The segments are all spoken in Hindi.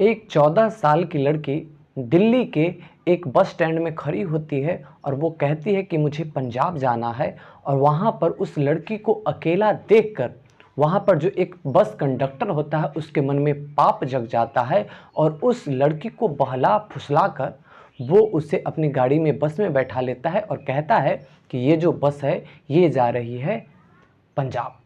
एक 14 साल की लड़की दिल्ली के एक बस स्टैंड में खड़ी होती है और वो कहती है कि मुझे पंजाब जाना है। और वहाँ पर उस लड़की को अकेला देखकर वहाँ पर जो एक बस कंडक्टर होता है उसके मन में पाप जग जाता है और उस लड़की को बहला फुसला कर वो उसे अपनी गाड़ी में बस में बैठा लेता है और कहता है कि ये जो बस है ये जा रही है पंजाब।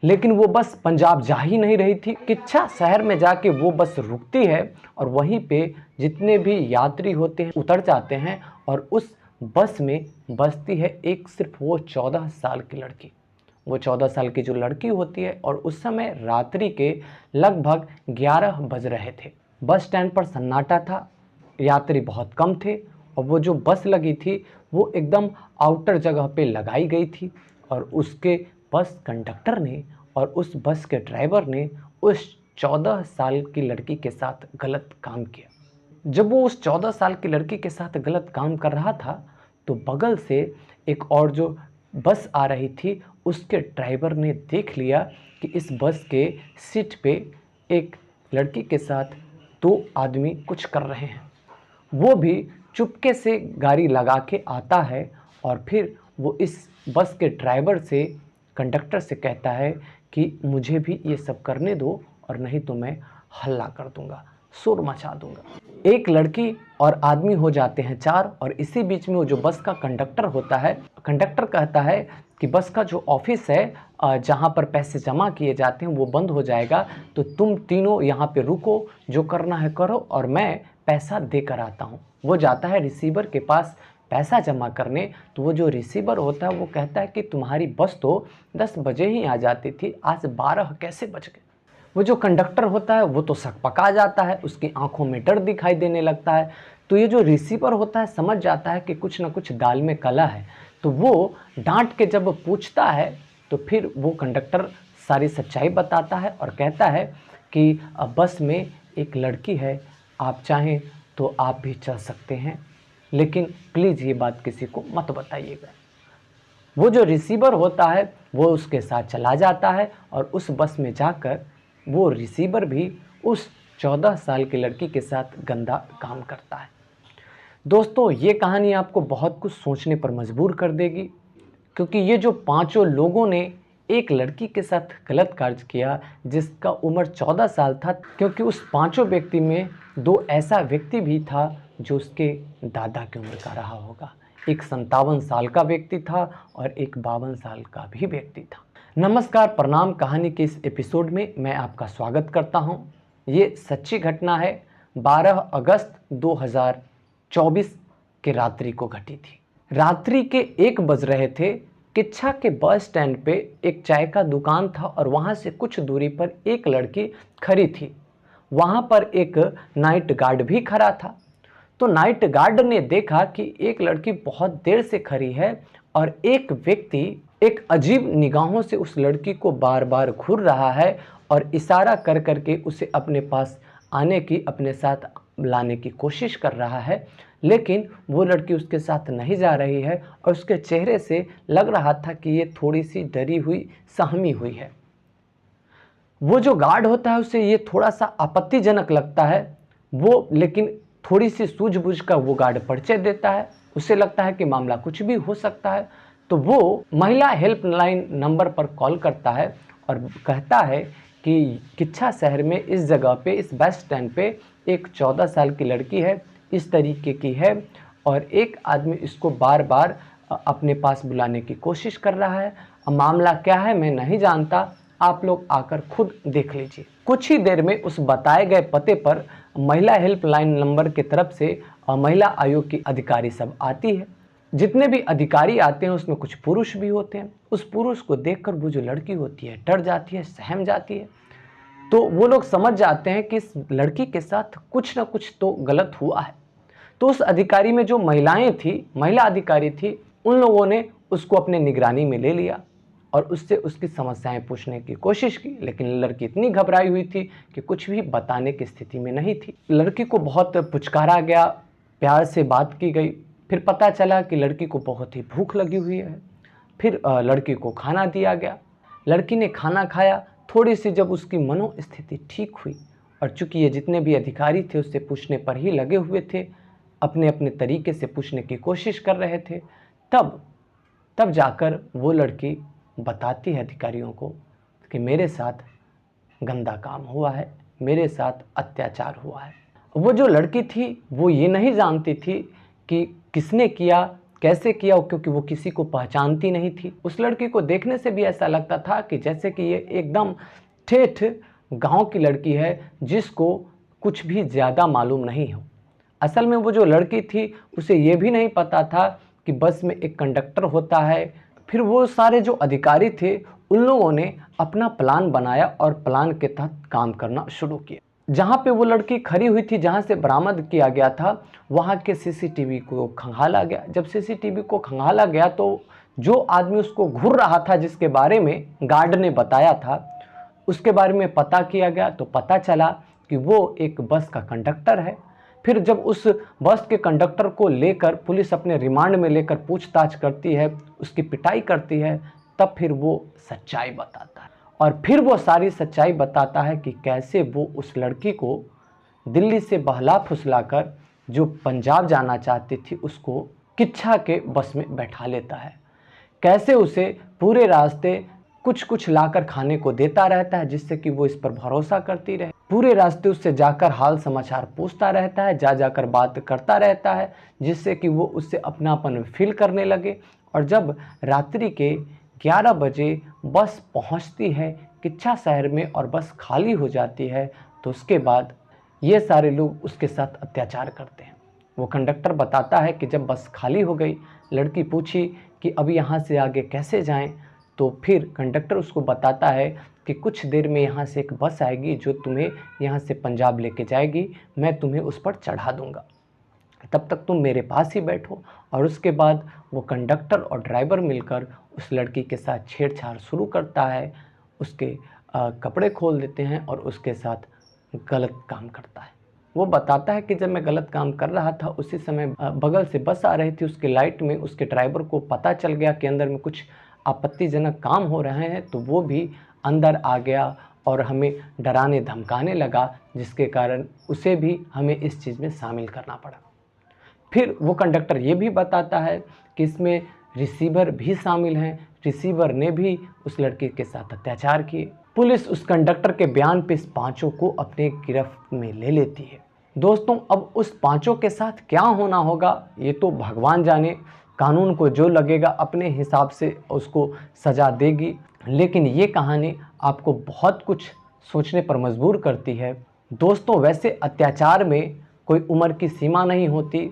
लेकिन वो बस पंजाब जा ही नहीं रही थी। किच्छा शहर में जाके वो बस रुकती है और वहीं पे जितने भी यात्री होते हैं उतर जाते हैं और उस बस में बसती है एक सिर्फ वो 14 साल की लड़की। वो 14 साल की जो लड़की होती है और उस समय रात्रि के लगभग 11 बज रहे थे। बस स्टैंड पर सन्नाटा था, यात्री बहुत कम थे और वो जो बस लगी थी वो एकदम आउटर जगह पे लगाई गई थी। और उसके बस कंडक्टर ने और उस बस के ड्राइवर ने उस 14 साल की लड़की के साथ गलत काम किया। जब वो उस 14 साल की लड़की के साथ गलत काम कर रहा था तो बगल से एक और जो बस आ रही थी उसके ड्राइवर ने देख लिया कि इस बस के सीट पे एक लड़की के साथ दो आदमी कुछ कर रहे हैं। वो भी चुपके से गाड़ी लगा के आता है और फिर वो इस बस के ड्राइवर से कंडक्टर से कहता है कि मुझे भी ये सब करने दो और नहीं तो मैं हल्ला कर दूंगा, शोर मचा दूंगा। एक लड़की और आदमी हो जाते हैं चार और इसी बीच में वो जो बस का कंडक्टर होता है, कंडक्टर कहता है कि बस का जो ऑफिस है जहाँ पर पैसे जमा किए जाते हैं वो बंद हो जाएगा, तो तुम तीनों यहाँ पे रुको, जो करना है करो और मैं पैसा दे कर आता हूँ। वो जाता है रिसीवर के पास पैसा जमा करने, तो वो जो रिसीवर होता है वो कहता है कि तुम्हारी बस तो 10 बजे ही आ जाती थी, आज 12 कैसे बज गए। वो जो कंडक्टर होता है वो तो सकपका जाता है, उसकी आंखों में डर दिखाई देने लगता है। तो ये जो रिसीवर होता है समझ जाता है कि कुछ ना कुछ दाल में काला है, तो वो डांट के जब पूछता है तो फिर वो कंडक्टर सारी सच्चाई बताता है और कहता है कि बस में एक लड़की है, आप चाहें तो आप भी चल सकते हैं, लेकिन प्लीज़ ये बात किसी को मत बताइएगा। वो जो रिसीवर होता है वो उसके साथ चला जाता है और उस बस में जाकर वो रिसीवर भी उस 14 साल की लड़की के साथ गंदा काम करता है। दोस्तों, ये कहानी आपको बहुत कुछ सोचने पर मजबूर कर देगी, क्योंकि ये जो पांचों लोगों ने एक लड़की के साथ गलत कार्य किया जिसका उम्र 14 साल था, क्योंकि उस पांचों व्यक्ति में दो ऐसा व्यक्ति भी था जो उसके दादा की उम्र का रहा होगा। एक 57 साल का व्यक्ति था और एक 52 साल का भी व्यक्ति था। नमस्कार, प्रणाम। कहानी के इस एपिसोड में मैं आपका स्वागत करता हूं। ये सच्ची घटना है, 12 अगस्त 2024 के रात्रि को घटी थी। रात्रि के 1 बज रहे थे। किच्छा के बस स्टैंड पे एक चाय का दुकान था और वहाँ से कुछ दूरी पर एक लड़की खड़ी थी। वहाँ पर एक नाइट गार्ड भी खड़ा था। तो नाइट गार्ड ने देखा कि एक लड़की बहुत देर से खड़ी है और एक व्यक्ति एक अजीब निगाहों से उस लड़की को बार बार घूर रहा है और इशारा कर करके उसे अपने पास आने की, अपने साथ लाने की कोशिश कर रहा है। लेकिन वो लड़की उसके साथ नहीं जा रही है और उसके चेहरे से लग रहा था कि ये थोड़ी सी डरी हुई, सहमी हुई है। वो जो गार्ड होता है उसे ये थोड़ा सा आपत्तिजनक लगता है, वो लेकिन थोड़ी सी सूझबूझ का वो गार्ड परिचय देता है। उसे लगता है कि मामला कुछ भी हो सकता है, तो वो महिला हेल्पलाइन नंबर पर कॉल करता है और कहता है कि किच्छा शहर में इस जगह पे, इस बस स्टैंड पे एक 14 साल की लड़की है, इस तरीके की है और एक आदमी इसको बार बार अपने पास बुलाने की कोशिश कर रहा है। अब मामला क्या है मैं नहीं जानता, आप लोग आकर खुद देख लीजिए। कुछ ही देर में उस बताए गए पते पर महिला हेल्पलाइन नंबर की तरफ से महिला आयोग की अधिकारी सब आती है। जितने भी अधिकारी आते हैं उसमें कुछ पुरुष भी होते हैं। उस पुरुष को देखकर वो जो लड़की होती है डर जाती है, सहम जाती है। तो वो लोग समझ जाते हैं कि इस लड़की के साथ कुछ ना कुछ तो गलत हुआ है। तो उस अधिकारी में जो महिलाएं थी, महिला अधिकारी थी, उन लोगों ने उसको अपने निगरानी में ले लिया और उससे उसकी समस्याएं पूछने की कोशिश की। लेकिन लड़की इतनी घबराई हुई थी कि कुछ भी बताने की स्थिति में नहीं थी। लड़की को बहुत पुचकारा गया, प्यार से बात की गई। फिर पता चला कि लड़की को बहुत ही भूख लगी हुई है। फिर लड़की को खाना दिया गया। लड़की ने खाना खाया। थोड़ी सी जब उसकी मनोस्थिति ठीक हुई और चूंकि ये जितने भी अधिकारी थे उससे पूछने पर ही लगे हुए थे, अपने अपने तरीके से पूछने की कोशिश कर रहे थे, तब जाकर वो लड़की बताती है अधिकारियों को कि मेरे साथ गंदा काम हुआ है, मेरे साथ अत्याचार हुआ है। वो जो लड़की थी वो ये नहीं जानती थी कि किसने किया, कैसे किया, क्योंकि वो किसी को पहचानती नहीं थी। उस लड़की को देखने से भी ऐसा लगता था कि जैसे कि ये एकदम ठेठ गांव की लड़की है जिसको कुछ भी ज़्यादा मालूम नहीं हो। असल में वो जो लड़की थी उसे ये भी नहीं पता था कि बस में एक कंडक्टर होता है। फिर वो सारे जो अधिकारी थे उन लोगों ने अपना प्लान बनाया और प्लान के तहत काम करना शुरू किया। जहाँ पे वो लड़की खड़ी हुई थी, जहाँ से बरामद किया गया था, वहाँ के सीसीटीवी को खंगाला गया। जब सीसीटीवी को खंगाला गया तो जो आदमी उसको घूर रहा था, जिसके बारे में गार्ड ने बताया था, उसके बारे में पता किया गया तो पता चला कि वो एक बस का कंडक्टर है। फिर जब उस बस के कंडक्टर को लेकर पुलिस अपने रिमांड में लेकर पूछताछ करती है, उसकी पिटाई करती है, तब फिर वो सच्चाई बताता है। और फिर वो सारी सच्चाई बताता है कि कैसे वो उस लड़की को दिल्ली से बहला फुसलाकर जो पंजाब जाना चाहती थी उसको किच्छा के बस में बैठा लेता है। कैसे उसे पूरे रास्ते कुछ कुछ लाकर खाने को देता रहता है जिससे कि वो इस पर भरोसा करती रहे। पूरे रास्ते उससे जाकर हाल समाचार पूछता रहता है, जाकर बात करता रहता है जिससे कि वो उससे अपनापन फील करने लगे। और जब रात्रि के 11 बजे बस पहुंचती है किच्छा शहर में और बस खाली हो जाती है, तो उसके बाद ये सारे लोग उसके साथ अत्याचार करते हैं। वो कंडक्टर बताता है कि जब बस खाली हो गई, लड़की पूछी कि अब यहाँ से आगे कैसे जाएं, तो फिर कंडक्टर उसको बताता है कि कुछ देर में यहाँ से एक बस आएगी जो तुम्हें यहाँ से पंजाब लेके जाएगी, मैं तुम्हें उस पर चढ़ा दूँगा, तब तक तुम मेरे पास ही बैठो। और उसके बाद वो कंडक्टर और ड्राइवर मिलकर उस लड़की के साथ छेड़छाड़ शुरू करता है, उसके कपड़े खोल देते हैं और उसके साथ गलत काम करता है। वो बताता है कि जब मैं गलत काम कर रहा था उसी समय बगल से बस आ रही थी, उसके लाइट में उसके ड्राइवर को पता चल गया कि अंदर में कुछ आपत्तिजनक काम हो रहे हैं, तो वो भी अंदर आ गया और हमें डराने धमकाने लगा, जिसके कारण उसे भी हमें इस चीज़ में शामिल करना पड़ा। फिर वो कंडक्टर ये भी बताता है कि इसमें रिसीवर भी शामिल हैं, रिसीवर ने भी उस लड़की के साथ अत्याचार किए। पुलिस उस कंडक्टर के बयान पे इस पांचों को अपने गिरफ्त में ले लेती है। दोस्तों, अब उस पांचों के साथ क्या होना होगा ये तो भगवान जाने, कानून को जो लगेगा अपने हिसाब से उसको सज़ा देगी। लेकिन ये कहानी आपको बहुत कुछ सोचने पर मजबूर करती है। दोस्तों, वैसे अत्याचार में कोई उम्र की सीमा नहीं होती,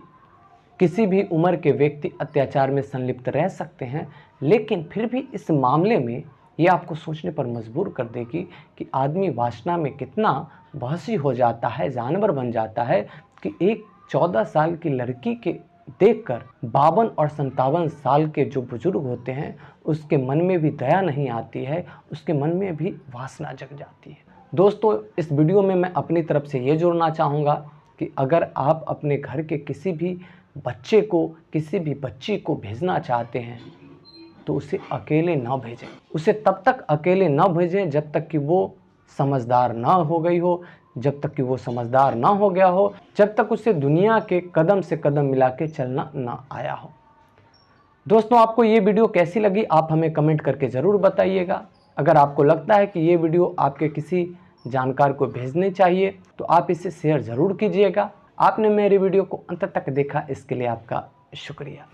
किसी भी उम्र के व्यक्ति अत्याचार में संलिप्त रह सकते हैं, लेकिन फिर भी इस मामले में ये आपको सोचने पर मजबूर कर देगी कि आदमी वासना में कितना बहसी हो जाता है, जानवर बन जाता है कि एक 14 साल की लड़की के देखकर 52 और 57 साल के जो बुजुर्ग होते हैं उसके मन में भी दया नहीं आती है, उसके मन में भी वासना जग जाती है। दोस्तों, इस वीडियो में मैं अपनी तरफ से ये जोड़ना चाहूँगा कि अगर आप अपने घर के किसी भी बच्चे को, किसी भी बच्ची को भेजना चाहते हैं तो उसे अकेले ना भेजें। उसे तब तक अकेले ना भेजें जब तक कि वो समझदार ना हो गई हो, जब तक कि वो समझदार ना हो गया हो, जब तक उसे दुनिया के कदम से कदम मिला के चलना ना आया हो। दोस्तों, आपको ये वीडियो कैसी लगी आप हमें कमेंट करके ज़रूर बताइएगा। अगर आपको लगता है कि ये वीडियो आपके किसी जानकार को भेजनी चाहिए तो आप इसे शेयर ज़रूर कीजिएगा। आपने मेरे वीडियो को अंत तक देखा, इसके लिए आपका शुक्रिया।